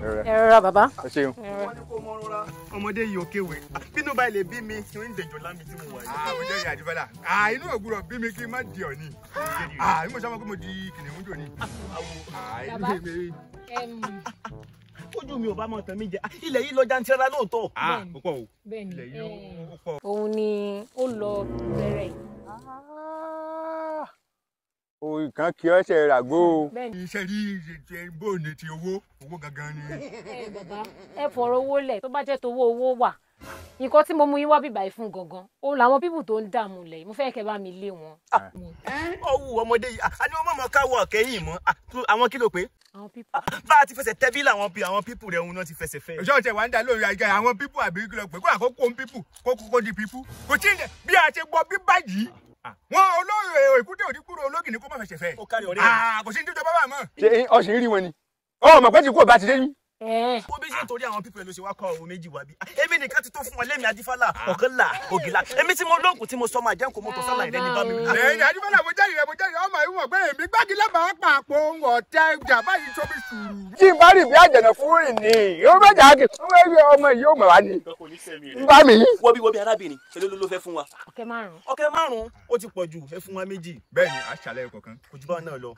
Ẹ̀rọ bàbá. Ẹ ṣeun. Ọmọdé yìí ò kéwèé. Bínú bá ilé bí mi tí ń dẹjọ́ lámì tí mo wà yìí. Mo jẹ́ ìyá Adifala. Inú ògbúrọ̀ bí mi kí n má di ọ̀ní. Mo sọ pé mo di kìnìún jò ní. Bàbá. Ojú mi ò bá mọ̀ tán mi jẹ. Ilẹ̀ yìí lọ jantirẹra lóòótọ́. Ó pọ̀ o. Bẹ́ẹ̀ni. Ilẹ̀ yìí ó pọ̀. Òun ni ó lọ bẹ̀rẹ̀. O kan kí ọ ṣe ràgbó. Bẹ́ẹ̀ni. Iṣẹ́ rí bóòní ti owó gangan ni. Bàbá, ẹ fọ̀rọ̀ owó lẹ̀ tó bá jẹ́ tówó owó wà. Nǹkan tí mo mú yín wá bíbà yìí fún gangan. Òun làwọn pípù tó ń dààmú lẹ̀. Mo fẹ́ kẹ́ bá mi lé wọn. Ọwọ́ ọmọdé yìí. A ní wọ́n mọ̀ káwọ́ kẹ́yìn mọ́. Àwọn kí ló pé? Àwọn pípù. Bá a ti fẹsẹ̀ tẹ́bí làwọn pípù rẹ̀ òun náà ti fẹsẹ̀ fẹ́. Òṣèlú tẹ wá ń dá lórí àga àwọn pípù àbí kí ló pé kó àkókò ń pípù kó di pípù. Kò tí ì bí a ṣe gbọ́ bíbá yìí. Wọ́n olóòrè èkúté òdì kúrò ológì ní kó má fẹsẹ̀ fẹ́. Ó kárí ọ̀rẹ́ rẹ̀. Kò sí ní tó jọba bá mọ̀. Ṣé ọ̀sìn rí wọn ni? Mọ̀ pé tí kò bá ti dé ní. Ó bí ṣe torí àwọn pípẹ́ ló ṣe wá kọ́ ohun méjì wá bí. Èmi nìkan ti tó fún wọn lẹ́mìí Adifala ọ̀kànlá ògìlà. Èmi tí mo lóògùn tí mo sọ máa jẹ́ kó mọ́tò sálà ìrẹ́ni bá mi. Lẹ́yìn Adifala mo jẹ́rìí ọmọ ìwọ̀n pé èmi gbágilẹ́ bá pàpọ̀ ọ̀tẹ́ ìjà báyìí tó bí sùúrù. Tí n bá rí bí àjẹ̀nà fún rìn ní ó bẹ̀ jà kí ọmọ yìí ó mọ̀ wá ni. N bá mi. Wọ́bí arábìnrin èló ló fẹ́ fún wa. Ọ̀kẹ́ márùn-ún. Ọ̀kẹ́ márùn-ún ó ti pọ̀ jù ẹ fún wa méjì. Bẹ́ẹ̀ni a ṣàlàyé kọ̀ọ̀kan. Kò jù bá náà lọ.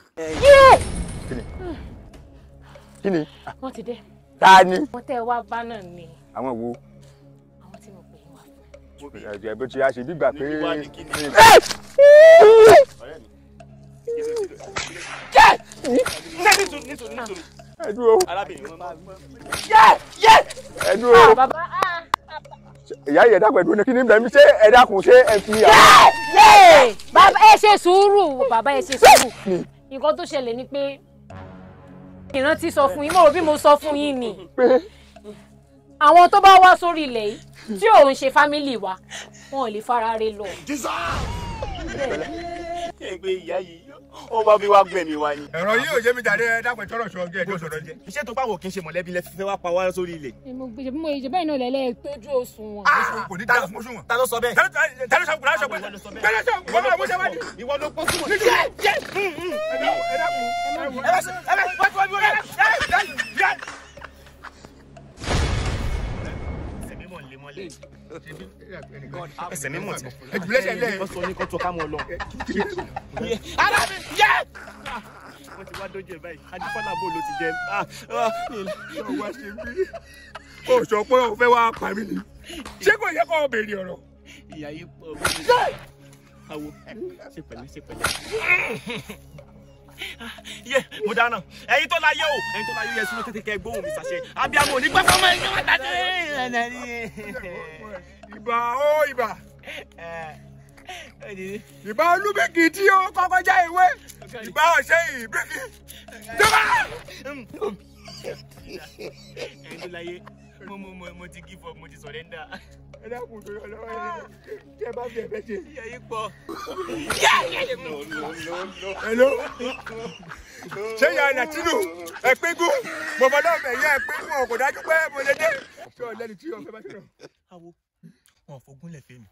Kí ni? Wọ́n ti dé. Ta ni? Wọ́n tẹ́ wá bá náà ni. Àwọn wo? Àwọn tí mo pè é wá. Ẹ̀jẹ̀ bó ti a ṣe gbígbà pé. Ẹ dúró. Ẹ dúró. Bàbá. Ìyá yẹn dàgbẹ̀ dúró ní kí ni bẹ̀rẹ̀ mi ṣé ẹ dákun ṣé ẹ fi Bàbá ẹ ṣe sùúrù. Bàbá ẹ ṣe sùúrù. Nǹkan tó ṣẹlẹ̀ ni pé ìrántí sọ fún yín mo rò bí mo sọ fún yín ni. Àwọn tó bá wá sórí ilẹ̀ yìí tí òun ṣe fámílì wa wọn ò lè fara re lọ. Ẹgbẹ́ ìyá yìí ó bá bí wá gbẹ̀mí wa ni. ẹ̀rọ yìí ò jẹ́ mi jáde dápẹ́ tọ́rọ̀ sọ ọjọ́ ẹjọ́ sọ̀rọ̀ jẹ́. Iṣẹ́ tó báwo kì í ṣe mọ̀lẹ́bí lẹ fẹ́ wá pa wá sórí ilẹ̀. Mo gbèsè bí mo ìjọba iná lẹ́lẹ́ tójú òṣùwọ̀n. Kò ní dáa fún òṣùwọ̀n. Ta ló sọ bẹ́ẹ̀? Ta ló sọ pé ìwọ ló mọṣẹ́ wájú. Ìwọ ló pọ́ sùn. Ẹsẹ̀ mímọ̀ tí. Ẹjùlẹ́sẹ̀ lẹ́yìn. Wọ́n sọ ní kọ́tù ká mọ́ lọ. Ara mi yẹ. Wọ́n ti wá dójú ẹ̀ báyìí. Adifala bò ló ti jẹ. Wá ṣe mí. O sọ pé o fẹ́ wá pa mí ni. Ṣé kò yẹ kó o béèrè ọ̀rọ̀? Ìyá yìí pọ̀. Àwo ṣe pẹ̀lẹ́. Yé mo dáná. Ẹ̀yin tó láyé o. Ẹ̀yin tó láyé yẹ súnmọ́ tètè kẹ́ gbóhùn mi ṣàṣẹ. Abiyamọ ò ní gbà fún ọmọ ẹ̀yin wá dájú. Ìbà ó ìbà. Ìbà olúbíkì tí ó kọ́kọ́ já ìwé. Ìbà ọ̀ṣẹ́ ìbíkì. Jọba! Ẹ̀yin tó láyé mo ti give up, mo ti surrender. Ẹ dákun tó yọ lọ́wọ́ ẹ̀ kẹ́ bá fi ẹ̀fẹ́ ṣe. Ìyá yìí pọ̀. Hello. Ṣé ìyá Nàtínú ẹ̀pínkún? Bọ̀bọ̀ náà bẹ̀ yẹ ẹ̀pínkún kò dájú pé mo lè dé. Ṣé ọ̀lẹ́ni tí ọ̀fẹ́ bá ti rọ̀? Àwo wọn ò fogún lẹ̀ fẹ́ mi.